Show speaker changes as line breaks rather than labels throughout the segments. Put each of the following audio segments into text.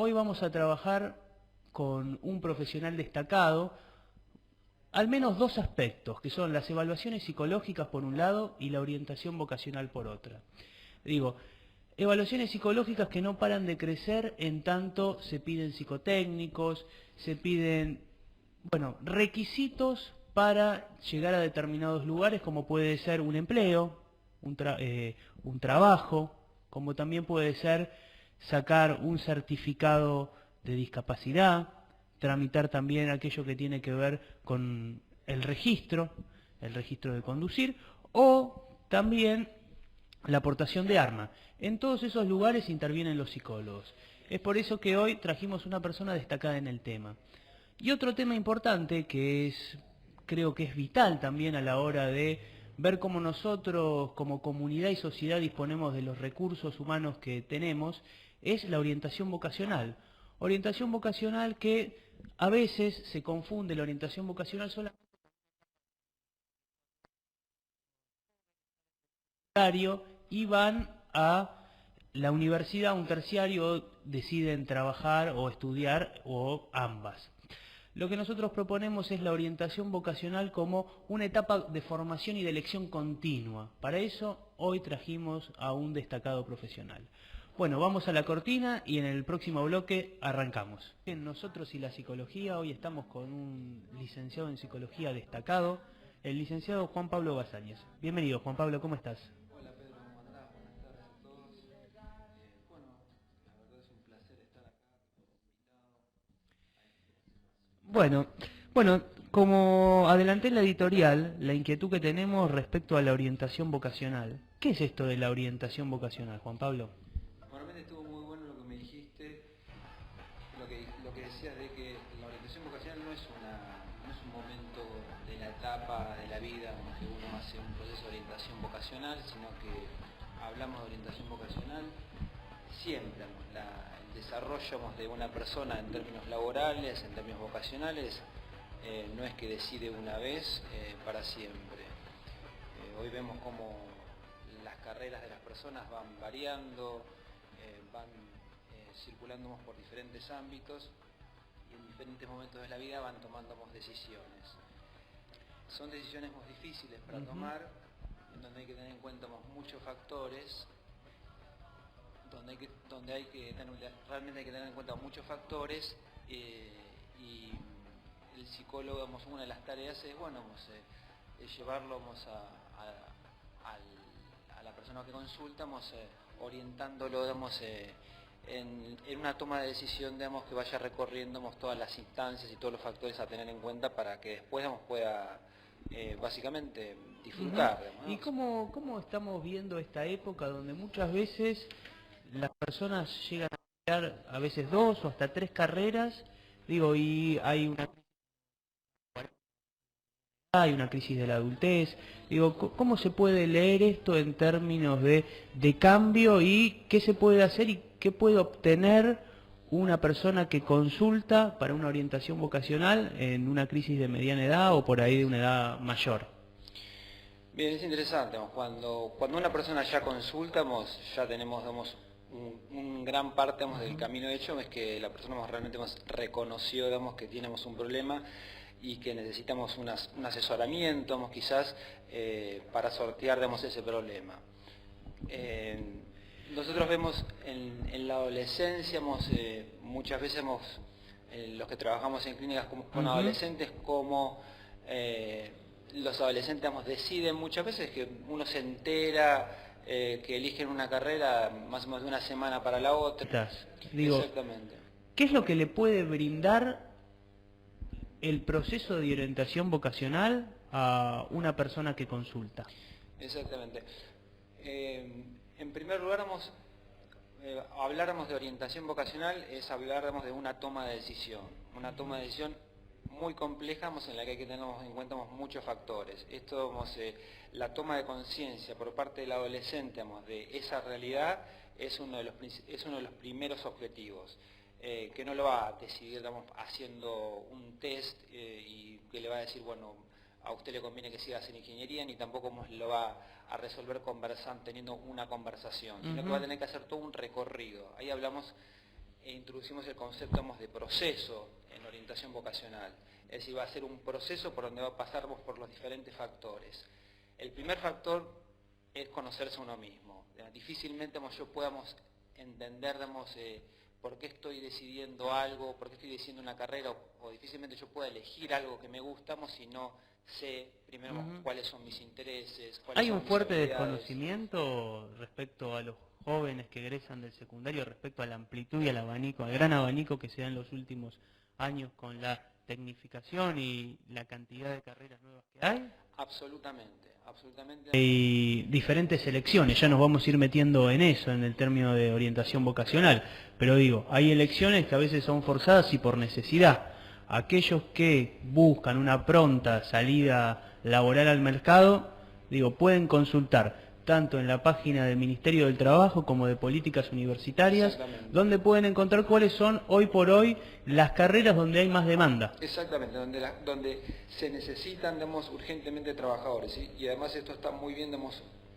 hoy vamos a trabajar con un profesional destacado, al menos dos aspectos, que son las evaluaciones psicológicas por un lado y la orientación vocacional por otra. Digo, evaluaciones psicológicas que no paran de crecer en tanto se piden psicotécnicos, se piden, requisitos para llegar a determinados lugares, como puede ser un empleo, un trabajo, como también puede ser sacar un certificado de discapacidad, tramitar también aquello que tiene que ver con el registro de conducir, o también la aportación de arma. En todos esos lugares intervienen los psicólogos. Es por eso que hoy trajimos una persona destacada en el tema. Y otro tema importante que creo que es vital también a la hora de ver cómo nosotros como comunidad y sociedad disponemos de los recursos humanos que tenemos, es la orientación vocacional. Orientación vocacional que a veces se confunde la orientación vocacional solamente y van a la universidad, a un terciario, o deciden trabajar o estudiar o ambas. Lo que nosotros proponemos es la orientación vocacional como una etapa de formación y de elección continua. Para eso hoy trajimos a un destacado profesional. Bueno, vamos a la cortina y en el próximo bloque arrancamos. En Nosotros y la Psicología, hoy estamos con un licenciado en Psicología destacado, el licenciado Juan Pablo Basáñez. Bienvenido, Juan Pablo, ¿cómo estás?
Hola Pedro, ¿cómo andás? Buenas tardes a todos. La verdad es un placer estar acá como invitado a esta presentación.
Bueno, como adelanté en la editorial, la inquietud que tenemos respecto a la orientación vocacional. ¿Qué es esto de la orientación vocacional, Juan Pablo?
Realmente estuvo muy bueno lo que me dijiste, lo que decías de que la orientación vocacional no es un momento de la etapa de la vida en que uno hace un proceso de orientación vocacional, sino que hablamos de orientación vocacional siempre, el desarrollo de una persona en términos laborales, en términos vocacionales, no es que decide una vez para siempre. Hoy vemos cómo las carreras de las personas van variando, van circulando por diferentes ámbitos y en diferentes momentos de la vida van tomando decisiones. Son decisiones muy difíciles para tomar, en donde hay que tener en cuenta muchos factores, realmente hay que tener en cuenta muchos factores y el psicólogo, una de las tareas es llevarlo a la persona que consulta, orientándolo en una toma de decisión que vaya recorriendo todas las instancias y todos los factores a tener en cuenta para que después pueda básicamente disfrutar.
¿Y cómo estamos viendo esta época donde muchas veces las personas llegan a estudiar a veces 2 o hasta 3 carreras, y hay una crisis de la adultez? ¿Cómo se puede leer esto en términos de cambio y qué se puede hacer y qué puede obtener una persona que consulta para una orientación vocacional en una crisis de mediana edad o por ahí de una edad mayor?
Bien, es interesante, cuando una persona ya consulta, ya tenemos un gran parte del camino hecho, es que la persona realmente reconoció que tenemos un problema y que necesitamos un asesoramiento, quizás, para sortear ese problema. Nosotros vemos en la adolescencia, muchas veces los que trabajamos en clínicas con adolescentes, como los adolescentes deciden muchas veces que uno se entera que eligen una carrera más o menos de una semana para la otra.
Exactamente. ¿Qué es lo que le puede brindar el proceso de orientación vocacional a una persona que consulta?
Exactamente. En primer lugar, habláramos de orientación vocacional, es habláramos de una toma de decisión. Una toma de decisión muy compleja, en la que hay que tener en cuenta muchos factores. Esto, la toma de conciencia por parte del adolescente de esa realidad es uno de los primeros objetivos. Que no lo va a decidir haciendo un test y que le va a decir, bueno, a usted le conviene que siga haciendo ingeniería, ni tampoco lo va a resolver teniendo una conversación, sino que va a tener que hacer todo un recorrido. Ahí hablamos introducimos el concepto de proceso en orientación vocacional. Es decir, va a ser un proceso por donde va a pasar por los diferentes factores. El primer factor es conocerse a uno mismo. Difícilmente yo podamos entender por qué estoy decidiendo algo, por qué estoy decidiendo una carrera, o difícilmente yo pueda elegir algo que me gusta si no sé primero cuáles son mis intereses.
¿Hay un fuerte desconocimiento respecto a los jóvenes que egresan del secundario, respecto a la amplitud y al abanico, al gran abanico que se da en los últimos años con la tecnificación y la cantidad de carreras nuevas que hay?
Absolutamente, absolutamente.
Hay diferentes elecciones, ya nos vamos a ir metiendo en eso, en el término de orientación vocacional, pero digo, hay elecciones que a veces son forzadas y por necesidad. Aquellos que buscan una pronta salida laboral al mercado, digo, pueden consultar tanto en la página del Ministerio del Trabajo como de Políticas Universitarias, donde pueden encontrar cuáles son hoy por hoy las carreras donde hay más demanda.
Exactamente, donde se necesitan, urgentemente trabajadores, ¿sí? Y además esto está muy bien,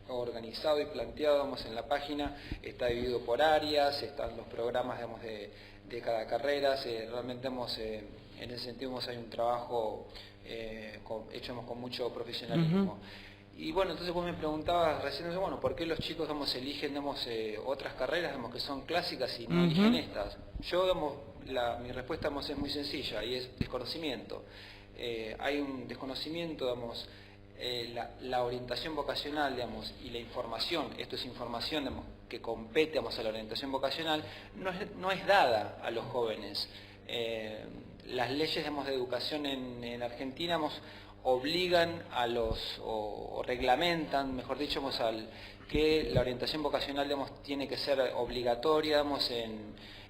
organizado y planteado, en la página, está dividido por áreas, están los programas, de cada carrera, realmente, en ese sentido, hay un trabajo hecho con mucho profesionalismo. Y bueno, entonces vos me preguntabas recién, bueno, ¿por qué los chicos eligen otras carreras que son clásicas y no eligen estas? Mi respuesta es muy sencilla y es desconocimiento. Hay un desconocimiento, la orientación vocacional, y la información, esto es información, que compete, a la orientación vocacional, no es dada a los jóvenes. Las leyes, de educación en Argentina, obligan o reglamentan, mejor dicho, que la orientación vocacional, tiene que ser obligatoria,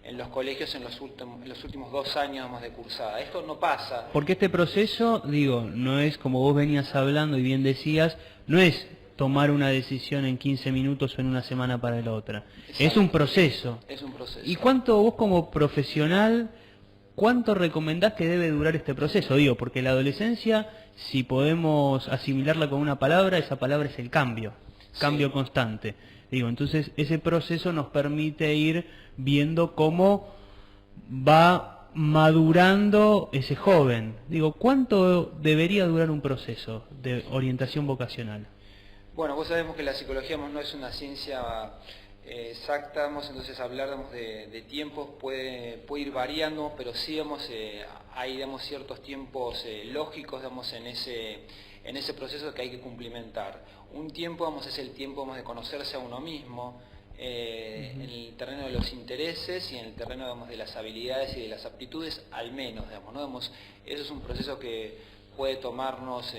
en los colegios en los últimos 2 años, de cursada. Esto no pasa.
Porque este proceso, digo, no es como vos venías hablando y bien decías, no es tomar una decisión en 15 minutos o en una semana para la otra. Exacto. Es un proceso.
Es un proceso.
¿Y cuánto vos como profesional, cuánto recomendás que debe durar este proceso? Digo, porque la adolescencia, si podemos asimilarla con una palabra, esa palabra es el cambio, cambio constante. Digo, entonces ese proceso nos permite ir viendo cómo va madurando ese joven. Digo, ¿cuánto debería durar un proceso de orientación vocacional?
Bueno, vos sabemos que la psicología no es una ciencia exacta, entonces hablar de tiempos puede ir variando, pero sí hay ciertos tiempos lógicos en ese proceso que hay que cumplimentar. Un tiempo es el tiempo de conocerse a uno mismo, en el terreno de los intereses y en el terreno de las habilidades y de las aptitudes, al menos, ¿no? Eso es un proceso que puede tomarnos,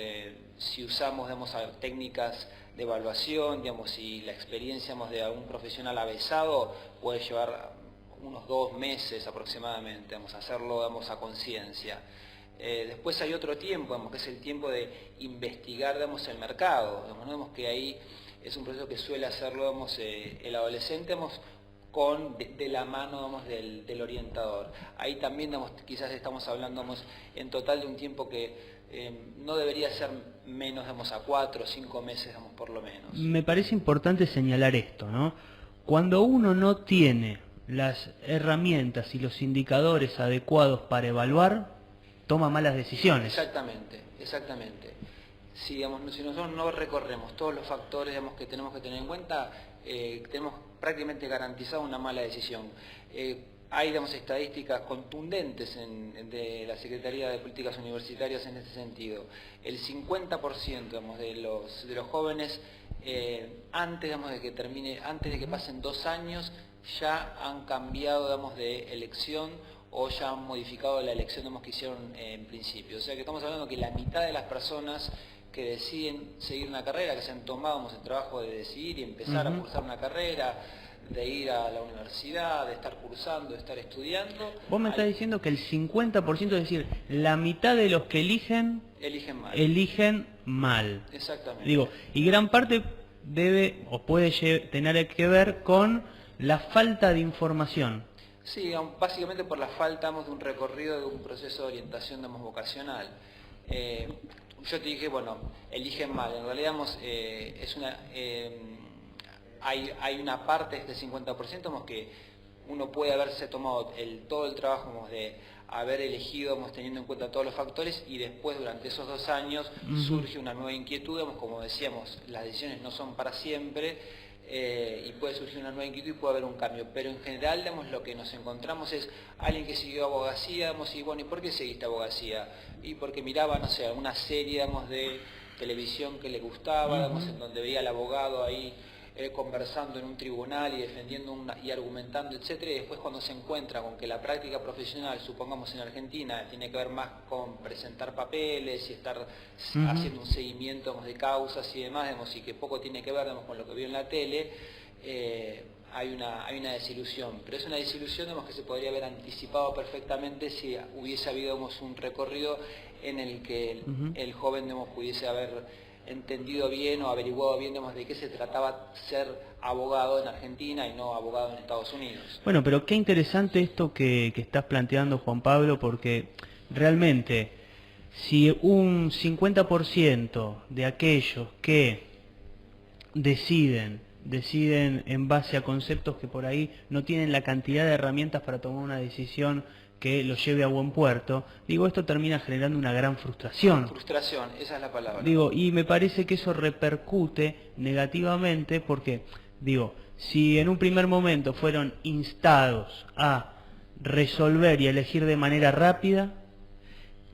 si usamos técnicas de evaluación, y la experiencia de algún profesional avesado, puede llevar unos 2 meses aproximadamente, hacerlo a conciencia. Después hay otro tiempo, que es el tiempo de investigar, el mercado, ¿no? Que ahí es un proceso que suele hacerlo, el adolescente, de la mano, del orientador. Ahí también, quizás estamos hablando, en total de un tiempo que no debería ser menos, a 4 o 5 meses, por lo menos.
Me parece importante señalar esto, ¿no? Cuando uno no tiene las herramientas y los indicadores adecuados para evaluar, toma malas decisiones.
Exactamente, exactamente. Si nosotros no recorremos todos los factores, que tenemos que tener en cuenta, tenemos prácticamente garantizado una mala decisión. Hay, estadísticas contundentes de la Secretaría de Políticas Universitarias en este sentido. El 50%, de los jóvenes, antes de que pasen 2 años, ya han cambiado, de elección, o ya han modificado la elección, que hicieron en principio. O sea que estamos hablando que la mitad de las personas que deciden seguir una carrera, que se han tomado el trabajo de decidir y empezar a cursar una carrera, de ir a la universidad, de estar cursando, de estar estudiando.
Vos me estás diciendo que el 50%, es decir, la mitad de los que eligen mal.
Exactamente.
Digo, y gran parte debe o puede tener que ver con la falta de información.
Sí, básicamente por la falta de un recorrido de un proceso de orientación vocacional. Yo te dije, eligen mal. En realidad hay una parte de este 50% que uno puede haberse tomado todo el trabajo, digamos, de haber elegido, digamos, teniendo en cuenta todos los factores, y después durante esos 2 años surge una nueva inquietud, digamos, como decíamos, las decisiones no son para siempre, y puede surgir una nueva inquietud y puede haber un cambio, pero en general, digamos, lo que nos encontramos es alguien que siguió abogacía, digamos, y bueno, ¿y por qué seguiste abogacía? Y porque miraba, no sé, una serie, digamos, de televisión que le gustaba, digamos, en donde veía al abogado ahí conversando en un tribunal y defendiendo y argumentando, etcétera, y después cuando se encuentra con que la práctica profesional, supongamos en Argentina, tiene que ver más con presentar papeles y estar haciendo un seguimiento, digamos, de causas y demás, digamos, y que poco tiene que ver, digamos, con lo que vio en la tele, hay una desilusión, pero es una desilusión, digamos, que se podría haber anticipado perfectamente si hubiese habido, digamos, un recorrido en el que el joven, digamos, pudiese haber entendido bien o averiguado bien, digamos, de qué se trataba ser abogado en Argentina y no abogado en Estados Unidos.
Bueno, pero qué interesante esto que estás planteando, Juan Pablo, porque realmente si un 50% de aquellos que deciden en base a conceptos que por ahí no tienen la cantidad de herramientas para tomar una decisión que lo lleve a buen puerto, digo, esto termina generando una gran frustración.
Frustración, esa es la palabra.
Digo, y me parece que eso repercute negativamente porque, digo, si en un primer momento fueron instados a resolver y elegir de manera rápida,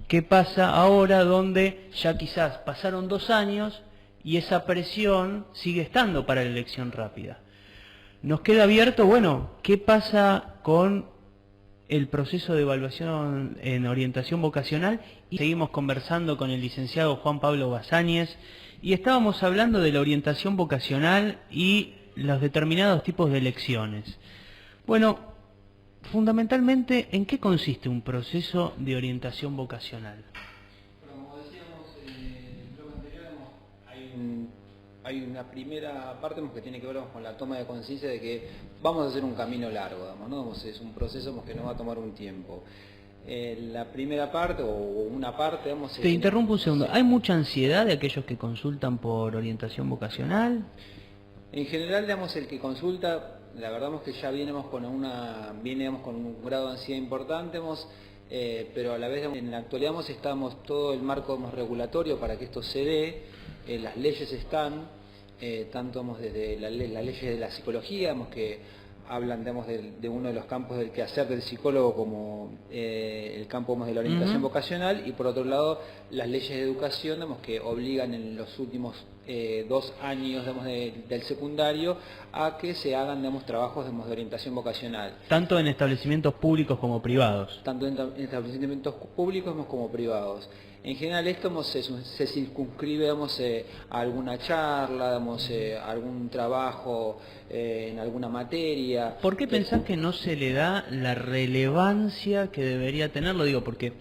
¿qué pasa ahora donde ya quizás pasaron 2 años y esa presión sigue estando para la elección rápida? Nos queda abierto, bueno, ¿qué pasa con el proceso de evaluación en orientación vocacional? Y seguimos conversando con el licenciado Juan Pablo Basáñez y estábamos hablando de la orientación vocacional y los determinados tipos de elecciones. Bueno, fundamentalmente, ¿en qué consiste un proceso de orientación vocacional?
Como decíamos en el bloque anterior, hay una primera parte que tiene que ver con la toma de conciencia de que vamos a hacer un camino largo, digamos, ¿no? Es un proceso que nos va a tomar un tiempo. La primera parte, o una parte, digamos...
Te interrumpo un segundo. ¿Hay mucha ansiedad de aquellos que consultan por orientación vocacional?
En general, digamos, el que consulta, la verdad es que ya viene con un grado de ansiedad importante, pero a la vez, en la actualidad, estamos todo el marco regulatorio para que esto se dé, las leyes están, tanto desde las leyes de la psicología, que hablan, de uno de los campos del quehacer del psicólogo como el campo de la orientación vocacional, y por otro lado las leyes de educación, que obligan en los últimos 2 años del secundario a que se hagan trabajos de orientación vocacional.
Tanto en establecimientos públicos como privados.
Tanto en establecimientos públicos como privados. En general esto se circunscribe a alguna charla, a algún trabajo en alguna materia.
¿Por qué pensás que no se le da la relevancia que debería tenerlo? Digo, porque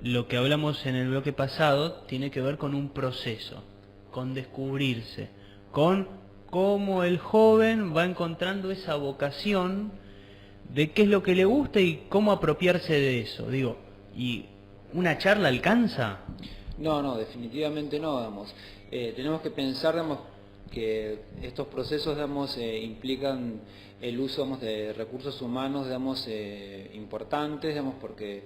lo que hablamos en el bloque pasado tiene que ver con un proceso, con descubrirse, con cómo el joven va encontrando esa vocación de qué es lo que le gusta y cómo apropiarse de eso. Digo, y ¿una charla alcanza?
No, definitivamente no, tenemos que pensar, que estos procesos, implican el uso, de recursos humanos, importantes, porque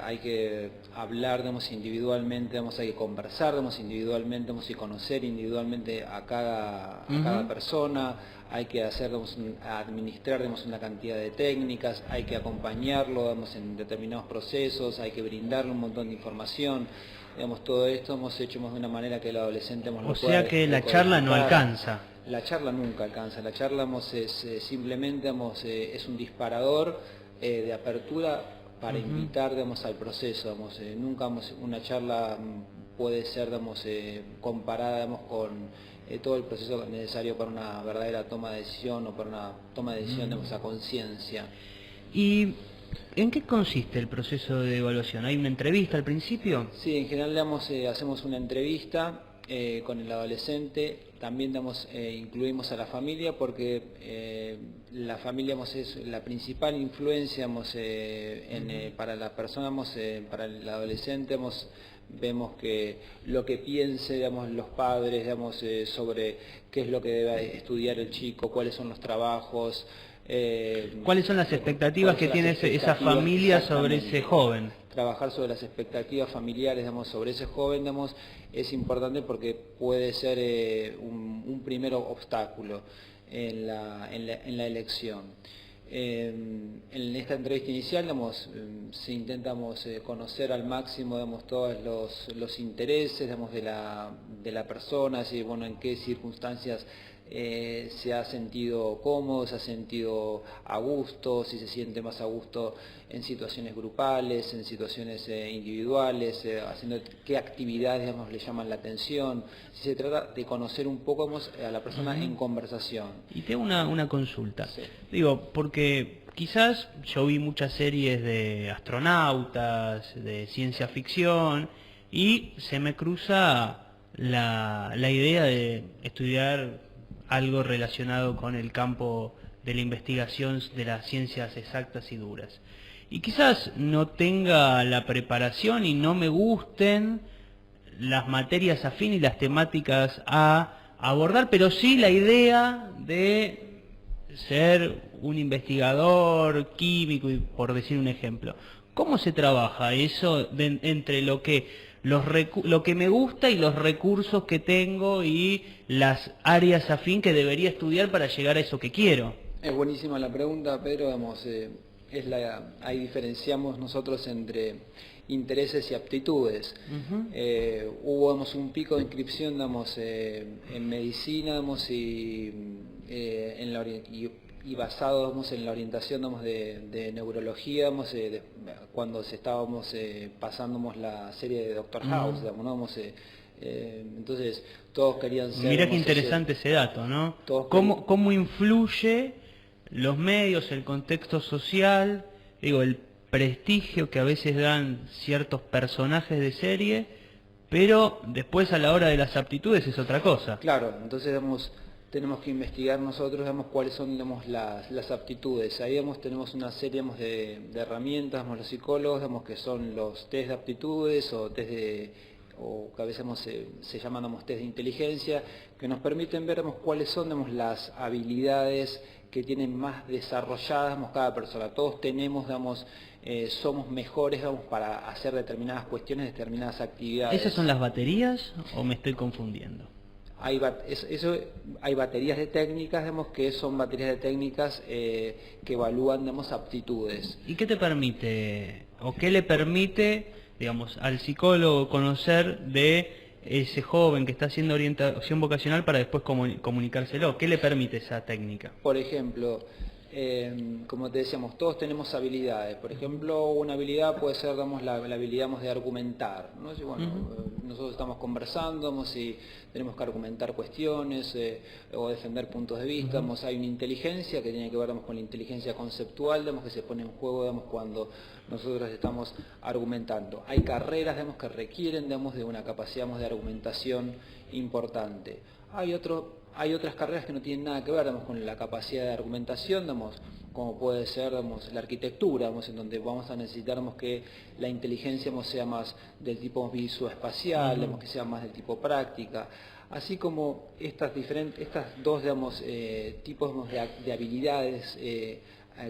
hay que hablar, individualmente, hay que conversar, individualmente, y conocer individualmente a cada persona, hay que hacer, administrar, una cantidad de técnicas, hay que acompañarlo, en determinados procesos, hay que brindarle un montón de información. Todo esto hemos hecho de una manera que el adolescente lo pueda...
O sea que la charla no alcanza.
La charla nunca alcanza, la charla es simplemente es un disparador de apertura para invitar al proceso. Nunca una charla puede ser comparada con todo el proceso necesario para una verdadera toma de decisión o para una toma de decisión a conciencia.
¿Y en qué consiste el proceso de evaluación? ¿Hay una entrevista al principio?
Sí, en general hacemos una entrevista con el adolescente, también incluimos a la familia porque la familia es la principal influencia para la persona, para el adolescente. Vemos que lo que piense los padres sobre qué es lo que debe estudiar el chico, cuáles son los trabajos,
¿Cuáles son las expectativas que tiene esa familia sobre ese joven?
Trabajar sobre las expectativas familiares, digamos, sobre ese joven, digamos, es importante porque puede ser un primer obstáculo en la elección. En esta entrevista inicial, digamos, se intentamos conocer al máximo, digamos, todos los intereses, digamos, de la persona, si, bueno, en qué circunstancias se ha sentido cómodo, se ha sentido a gusto, si se siente más a gusto en situaciones grupales, en situaciones individuales, haciendo qué actividades, digamos, le llaman la atención. Si se trata de conocer un poco, digamos, a la persona en conversación.
Y tengo una consulta.
Sí.
Digo, porque quizás yo vi muchas series de astronautas, de ciencia ficción, y se me cruza la idea de estudiar algo relacionado con el campo de la investigación de las ciencias exactas y duras. Y quizás no tenga la preparación y no me gusten las materias afín y las temáticas a abordar, pero sí la idea de ser un investigador químico, y por decir un ejemplo. ¿Cómo se trabaja eso entre lo que me gusta y los recursos que tengo y las áreas afín que debería estudiar para llegar a eso que quiero?
Es buenísima la pregunta, Pedro. Digamos, ahí diferenciamos nosotros entre intereses y aptitudes. Hubo, digamos, un pico de inscripción, digamos, en medicina, digamos, y basado, digamos, en la orientación, digamos, de neurología, digamos, cuando estábamos pasando la serie de Doctor House, digamos, ¿no? Digamos, entonces todos querían ser...
Mirá qué interesante ese dato, ¿no? ¿Cómo influye los medios, el contexto social, digo, el prestigio que a veces dan ciertos personajes de serie, pero después a la hora de las aptitudes es otra cosa?
Claro, entonces, digamos, tenemos que investigar nosotros, digamos, cuáles son, digamos, las aptitudes. Ahí, digamos, tenemos una serie, digamos, de herramientas, digamos, los psicólogos, digamos, que son los test de aptitudes o que a veces se llaman, digamos, test de inteligencia, que nos permiten ver, digamos, cuáles son, digamos, las habilidades que tienen más desarrolladas, digamos, cada persona. Todos tenemos, digamos, somos mejores, digamos, para hacer determinadas cuestiones, determinadas actividades.
¿Esas son las baterías o me estoy confundiendo?
Hay baterías de técnicas, digamos, que son baterías de técnicas que evalúan, digamos, aptitudes.
¿Y qué te permite, o qué le permite, digamos, al psicólogo conocer de ese joven que está haciendo orientación vocacional para después comunicárselo? ¿Qué le permite esa técnica?
Por ejemplo, como te decíamos, todos tenemos habilidades. Por ejemplo, una habilidad puede ser, digamos, la habilidad, digamos, de argumentar, ¿no? Bueno, nosotros estamos conversando, digamos, y tenemos que argumentar cuestiones o defender puntos de vista. Digamos, hay una inteligencia que tiene que ver, digamos, con la inteligencia conceptual, digamos, que se pone en juego, digamos, cuando nosotros estamos argumentando. Hay carreras, digamos, que requieren, digamos, de una capacidad, digamos, de argumentación importante. Hay otras carreras que no tienen nada que ver, digamos, con la capacidad de argumentación, digamos, como puede ser, digamos, la arquitectura, digamos, en donde vamos a necesitar, digamos, que la inteligencia, digamos, sea más del tipo visoespacial, digamos, que sea más del tipo práctica. Así como estas dos, digamos, tipos, digamos, de habilidades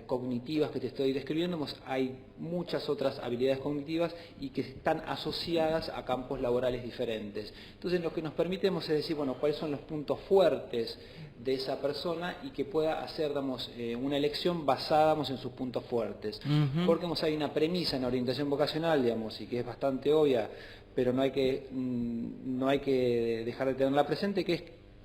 cognitivas que te estoy describiendo, hay muchas otras habilidades cognitivas y que están asociadas a campos laborales diferentes. Entonces, lo que nos permitimos es decir, bueno, cuáles son los puntos fuertes de esa persona y que pueda hacer, digamos, una elección basada, digamos, en sus puntos fuertes. Porque, digamos, hay una premisa en la orientación vocacional, digamos, y que es bastante obvia, pero no hay que dejar de tenerla presente, que es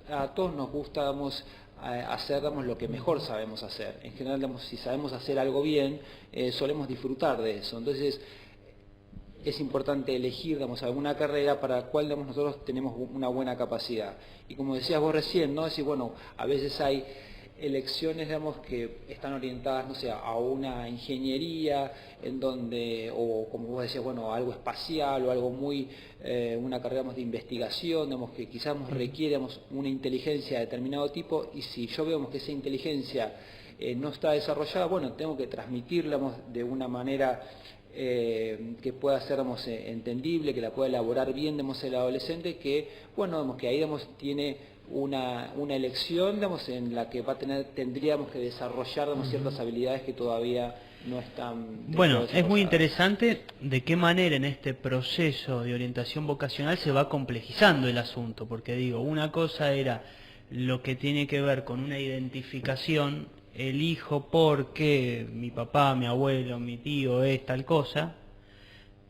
a todos nos gusta, digamos, hacer, digamos, lo que mejor sabemos hacer. En general, digamos, si sabemos hacer algo bien, solemos disfrutar de eso. Entonces, es importante elegir, digamos, alguna carrera para la cual, digamos, nosotros tenemos una buena capacidad. Y como decías vos recién, ¿no? Decir, bueno, a veces hay elecciones, digamos, que están orientadas, no sé, a una ingeniería, en donde, o como vos decías, bueno, algo espacial o algo muy, una carrera, digamos, de investigación, digamos, que quizás requiere, digamos, una inteligencia de determinado tipo, y si yo veo que esa inteligencia no está desarrollada, bueno, tengo que transmitirla, digamos, de una manera que pueda ser, digamos, entendible, que la pueda elaborar bien, digamos, el adolescente, que, bueno, digamos, que ahí, digamos, tiene una elección, digamos, en la que tendríamos que desarrollar, digamos, ciertas habilidades que todavía no están...
Bueno, es muy interesante de qué manera en este proceso de orientación vocacional se va complejizando el asunto, porque digo, una cosa era lo que tiene que ver con una identificación, elijo porque mi papá, mi abuelo, mi tío es tal cosa.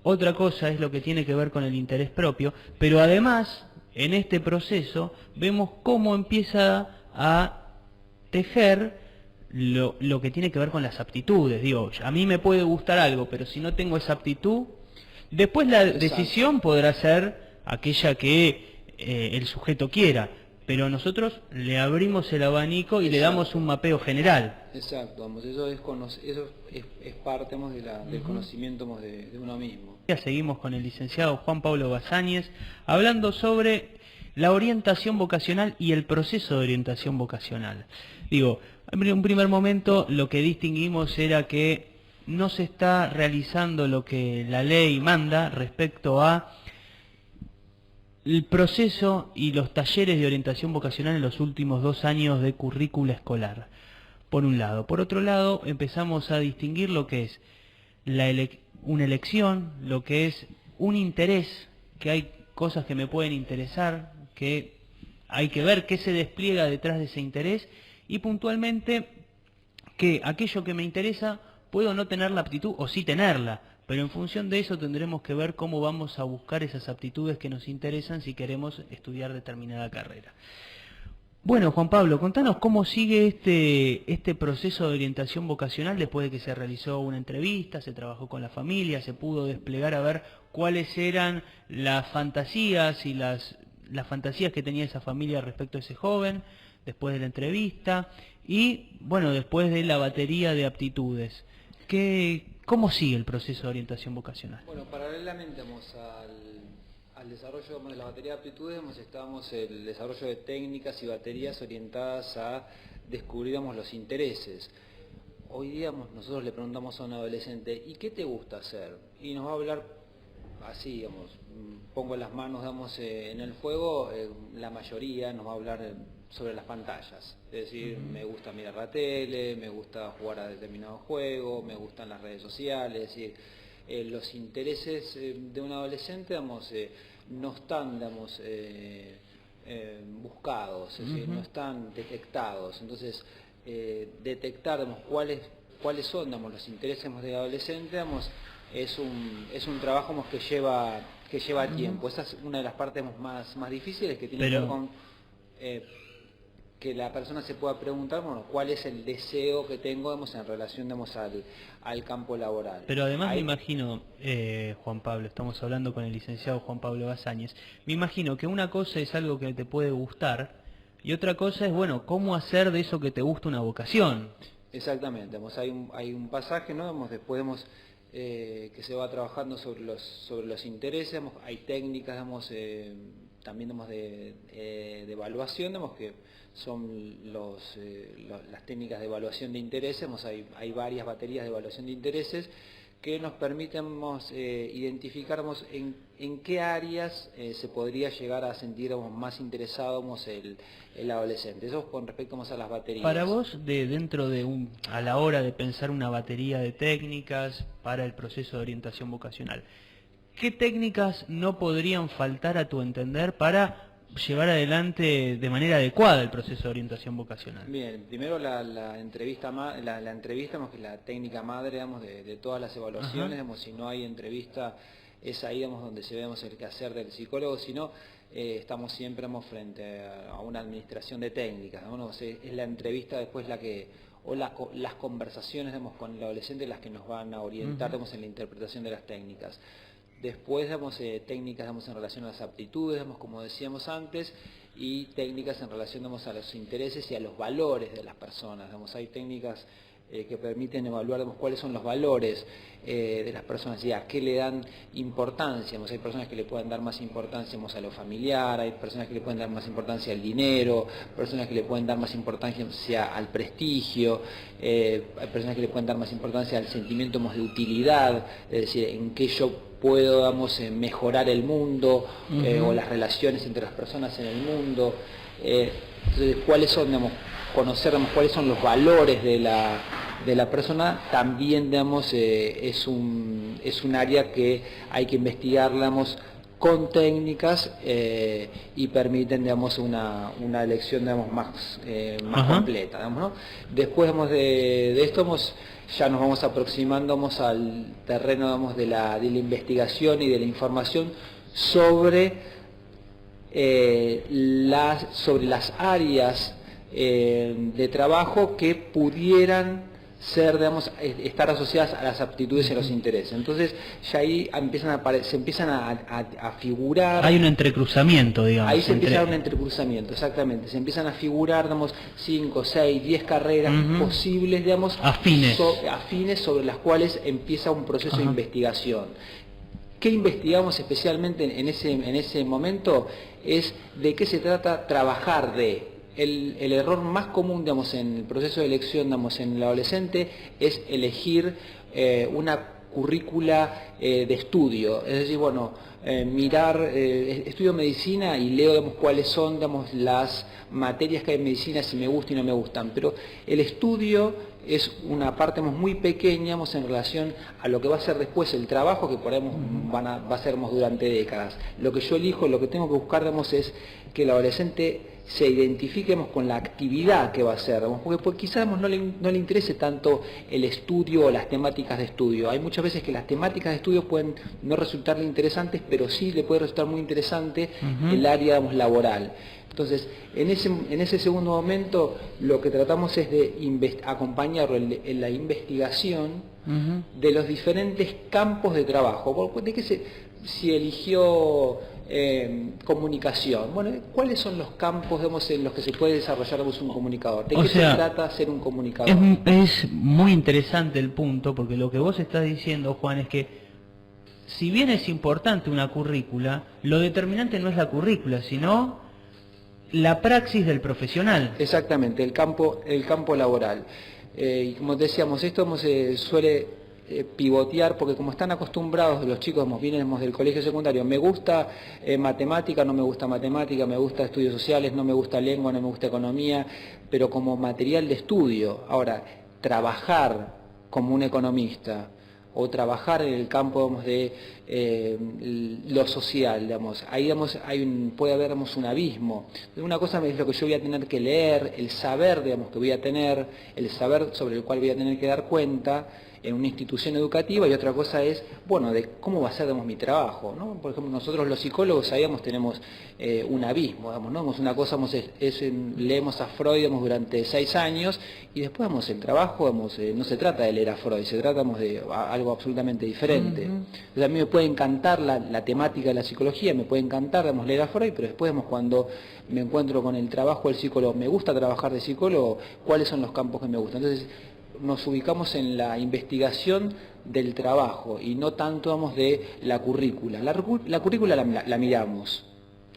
Otra cosa es lo que tiene que ver con el interés propio, pero además, en este proceso, vemos cómo empieza a tejer lo que tiene que ver con las aptitudes. Digo, a mí me puede gustar algo, pero si no tengo esa aptitud, después la decisión podrá ser aquella que el sujeto quiera, pero nosotros le abrimos el abanico y le damos un mapeo general.
Exacto, vamos, eso es parte del conocimiento de uno mismo.
Ya seguimos con el licenciado Juan Pablo Basáñez hablando sobre la orientación vocacional y el proceso de orientación vocacional. Digo, en un primer momento lo que distinguimos era que no se está realizando lo que la ley manda respecto a el proceso y los talleres de orientación vocacional en los últimos 2 años de currícula escolar, por un lado. Por otro lado, empezamos a distinguir lo que es una elección, lo que es un interés, que hay cosas que me pueden interesar, que hay que ver qué se despliega detrás de ese interés, y puntualmente que aquello que me interesa puedo no tener la aptitud o sí tenerla, pero en función de eso tendremos que ver cómo vamos a buscar esas aptitudes que nos interesan si queremos estudiar determinada carrera. Bueno, Juan Pablo, contanos cómo sigue este proceso de orientación vocacional después de que se realizó una entrevista, se trabajó con la familia, se pudo desplegar a ver cuáles eran las fantasías y las fantasías que tenía esa familia respecto a ese joven, después de la entrevista y, bueno, después de la batería de aptitudes. ¿Cómo sigue el proceso de orientación vocacional?
Bueno, paralelamente al desarrollo de la batería de aptitudes, estamos en el desarrollo de técnicas y baterías orientadas a descubrir los intereses. Hoy día nosotros le preguntamos a un adolescente, ¿y qué te gusta hacer? Y nos va a hablar así, pongo las manos en el fuego, la mayoría nos va a hablar sobre las pantallas. Es decir, me gusta mirar la tele, me gusta jugar a determinado juego, me gustan las redes sociales. Es decir, los intereses de un adolescente, no están, buscados, es decir, no están detectados. Entonces, detectar, cuáles son, los intereses del adolescente, es un trabajo que lleva tiempo. Esa es una de las partes más difíciles que tiene que ver con que la persona se pueda preguntar, cuál es el deseo que tengo, en relación, al campo laboral.
Pero además me imagino, Juan Pablo, estamos hablando con el licenciado Juan Pablo Basáñez, me imagino que una cosa es algo que te puede gustar y otra cosa es, cómo hacer de eso que te gusta una vocación.
Exactamente, hay un pasaje, ¿no? Después que se va trabajando sobre los intereses, hay técnicas, también de evaluación, que son las técnicas de evaluación de intereses. Hay varias baterías de evaluación de intereses que nos permiten identificar en qué áreas se podría llegar a sentir más interesado el adolescente. Eso con respecto a las baterías.
Para vos, a la hora de pensar una batería de técnicas para el proceso de orientación vocacional, ¿qué técnicas no podrían faltar a tu entender para llevar adelante de manera adecuada el proceso de orientación vocacional?
Bien, primero la entrevista, que es la técnica madre, de todas las evaluaciones. Si no hay entrevista, es ahí, donde se ve el quehacer del psicólogo. Si no, estamos siempre frente a una administración de técnicas, ¿no? Es la entrevista después las conversaciones, con el adolescente, las que nos van a orientar, en la interpretación de las técnicas. Después técnicas en relación a las aptitudes, como decíamos antes, y técnicas en relación a los intereses y a los valores de las personas. Hay técnicas que permiten evaluar cuáles son los valores de las personas y a qué le dan importancia. Hay personas que le pueden dar más importancia a lo familiar, hay personas que le pueden dar más importancia al dinero, personas que le pueden dar más importancia al prestigio, hay personas que le pueden dar más importancia al sentimiento de utilidad, es decir, en qué yo puedo mejorar el mundo o las relaciones entre las personas en el mundo. Entonces, cuáles son, digamos, conocer, digamos, cuáles son los valores de la persona, también, digamos, es un área que hay que investigar, digamos, con técnicas y permiten, digamos, una elección, digamos, más completa, digamos, ¿no? Después, digamos, de esto, ya nos vamos aproximando, digamos, al terreno, digamos, de la investigación y de la información sobre las áreas de trabajo que pudieran ser, digamos, estar asociadas a las aptitudes y a los intereses. Entonces ya ahí se empiezan a figurar.
Hay un entrecruzamiento, digamos.
Ahí se empieza un entrecruzamiento, exactamente. Se empiezan a figurar, digamos, 5, 6, 10 carreras posibles, digamos, afines sobre las cuales empieza un proceso de investigación. ¿Qué investigamos especialmente en ese momento? Es de qué se trata trabajar de. El error más común, digamos, en el proceso de elección, digamos, en el adolescente es elegir una currícula de estudio. Es decir, bueno, estudio medicina y leo, digamos, cuáles son, digamos, las materias que hay en medicina, si me gustan y no me gustan. Pero el estudio es una parte, digamos, muy pequeña, digamos, en relación a lo que va a ser después el trabajo, que por ahí va a ser, digamos, durante décadas. Lo que yo elijo, lo que tengo que buscar, digamos, es que el adolescente se identifiquemos con la actividad que va a hacer, porque quizás no le interese tanto el estudio o las temáticas de estudio. Hay muchas veces que las temáticas de estudio pueden no resultarle interesantes, pero sí le puede resultar muy interesante el área, digamos, laboral. Entonces, en ese segundo momento, lo que tratamos es de acompañarlo en la investigación de los diferentes campos de trabajo. Si eligió comunicación, bueno, ¿cuáles son los campos, digamos, en los que se puede desarrollar, digamos, un comunicador? ¿De qué se trata ser un comunicador?
Es muy interesante el punto, porque lo que vos estás diciendo, Juan, es que si bien es importante una currícula, lo determinante no es la currícula, sino la praxis del profesional.
Exactamente, el campo laboral. Y como decíamos, esto suele pivotear, porque como están acostumbrados los chicos, vienen del colegio secundario, me gusta matemática, no me gusta matemática, me gusta estudios sociales, no me gusta lengua, no me gusta economía, pero como material de estudio. Ahora, trabajar como un economista o trabajar en el campo, digamos, de lo social, digamos, ahí, digamos, puede haber, digamos, un abismo. Una cosa es lo que yo voy a tener que leer, el saber, digamos, que voy a tener, el saber sobre el cual voy a tener que dar cuenta en una institución educativa, y otra cosa es, bueno, de cómo va a ser, digamos, mi trabajo, ¿no? Por ejemplo, nosotros los psicólogos sabíamos, tenemos un abismo, digamos, ¿no? Una cosa, leemos a Freud, digamos, durante 6 años, y después, digamos, el trabajo, digamos, no se trata de leer a Freud, se trata, digamos, de algo absolutamente diferente. Entonces, a mí me puede encantar la temática de la psicología, me puede encantar, digamos, leer a Freud, pero después, digamos, cuando me encuentro con el trabajo del psicólogo, me gusta trabajar de psicólogo, ¿cuáles son los campos que me gustan? Entonces, nos ubicamos en la investigación del trabajo y no tanto, vamos, de la currícula. La currícula la miramos,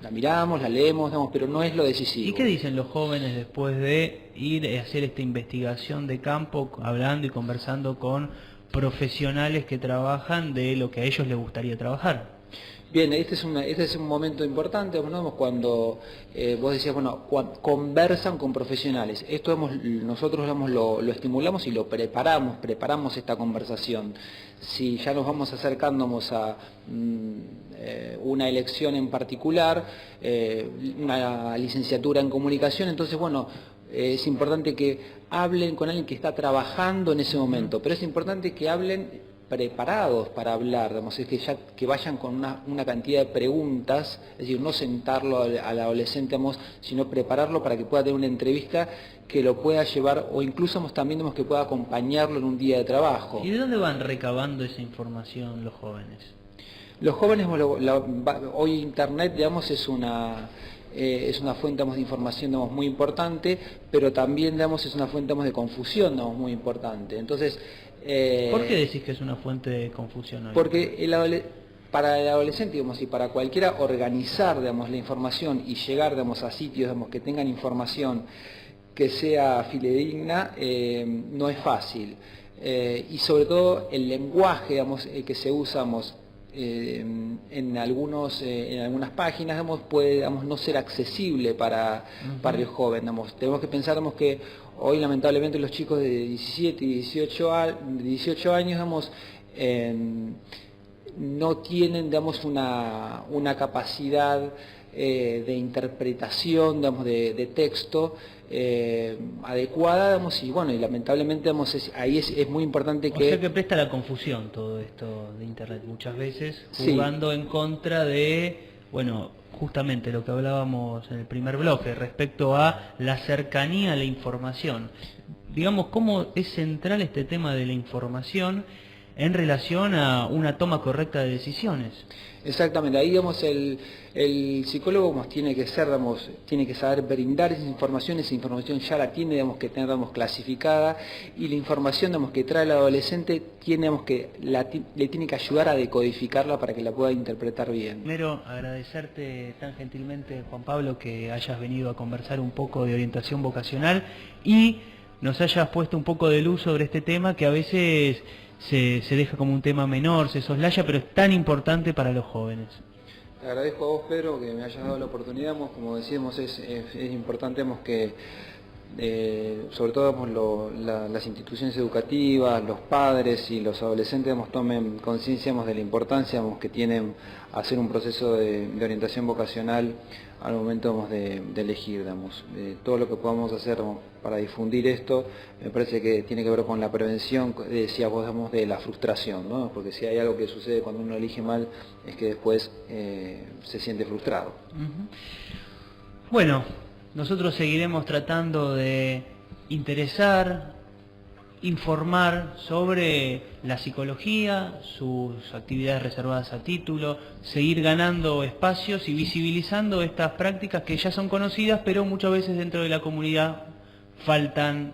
la leemos, digamos, pero no es lo decisivo.
¿Y qué dicen los jóvenes después de ir a hacer esta investigación de campo, hablando y conversando con profesionales que trabajan de lo que a ellos les gustaría trabajar?
Bien, este es un momento importante, ¿no? Cuando vos decías, bueno, conversan con profesionales. Esto nosotros, digamos, lo estimulamos y lo preparamos esta conversación. Si ya nos vamos acercándonos a una elección en particular, una licenciatura en comunicación, entonces, bueno, es importante que hablen con alguien que está trabajando en ese momento, pero es importante que hablen preparados para hablar, digamos, es que vayan con una cantidad de preguntas, es decir, no sentarlo al adolescente, digamos, sino prepararlo para que pueda tener una entrevista que lo pueda llevar, o incluso también, digamos, que pueda acompañarlo en un día de trabajo.
¿Y de dónde van recabando esa información los jóvenes?
Los jóvenes, hoy Internet, digamos, es una fuente, digamos, de información, digamos, muy importante, pero también, digamos, es una fuente, digamos, de confusión, digamos, muy importante. Entonces,
¿por qué decís que es una fuente de confusión hoy?
Porque para el adolescente, digamos, y para cualquiera, organizar, digamos, la información y llegar, digamos, a sitios, digamos, que tengan información que sea fidedigna, no es fácil. Y sobre todo el lenguaje, digamos, que se usa, en algunas páginas, digamos, puede, digamos, no ser accesible para el joven. Digamos. Tenemos que pensar, digamos, que hoy lamentablemente los chicos de 17 y 18 años, digamos, no tienen, digamos, una capacidad de interpretación, digamos, de texto adecuada, digamos, y bueno, y lamentablemente, digamos, ahí es muy importante que...
O sea que presta la confusión todo esto de Internet, muchas veces jugando en contra de, bueno, justamente lo que hablábamos en el primer bloque, respecto a la cercanía a la información. Digamos, ¿cómo es central este tema de la información en relación a una toma correcta de decisiones?
Exactamente, ahí, digamos, el psicólogo, digamos, tiene que ser, digamos, tiene que saber brindar esa información ya la tiene, digamos, que tener, digamos, clasificada, y la información, digamos, que trae el adolescente tiene, digamos, que le tiene que ayudar a decodificarla para que la pueda interpretar bien.
Primero, agradecerte tan gentilmente, Juan Pablo, que hayas venido a conversar un poco de orientación vocacional y nos hayas puesto un poco de luz sobre este tema que a veces se deja como un tema menor, se soslaya, pero es tan importante para los jóvenes.
Te agradezco a vos, Pedro, que me hayas dado la oportunidad. Como decíamos, es importante, que sobre todo, las instituciones educativas, los padres y los adolescentes, tomen conciencia, de la importancia, que tienen hacer un proceso de orientación vocacional al momento, de elegir, todo lo que podamos hacer, para difundir esto. Me parece que tiene que ver con la prevención, decías vos, de la frustración, ¿no? Porque si hay algo que sucede cuando uno elige mal, es que después se siente frustrado.
Bueno, nosotros seguiremos tratando de interesar, informar sobre la psicología, sus actividades reservadas a título, seguir ganando espacios y visibilizando estas prácticas que ya son conocidas, pero muchas veces dentro de la comunidad faltan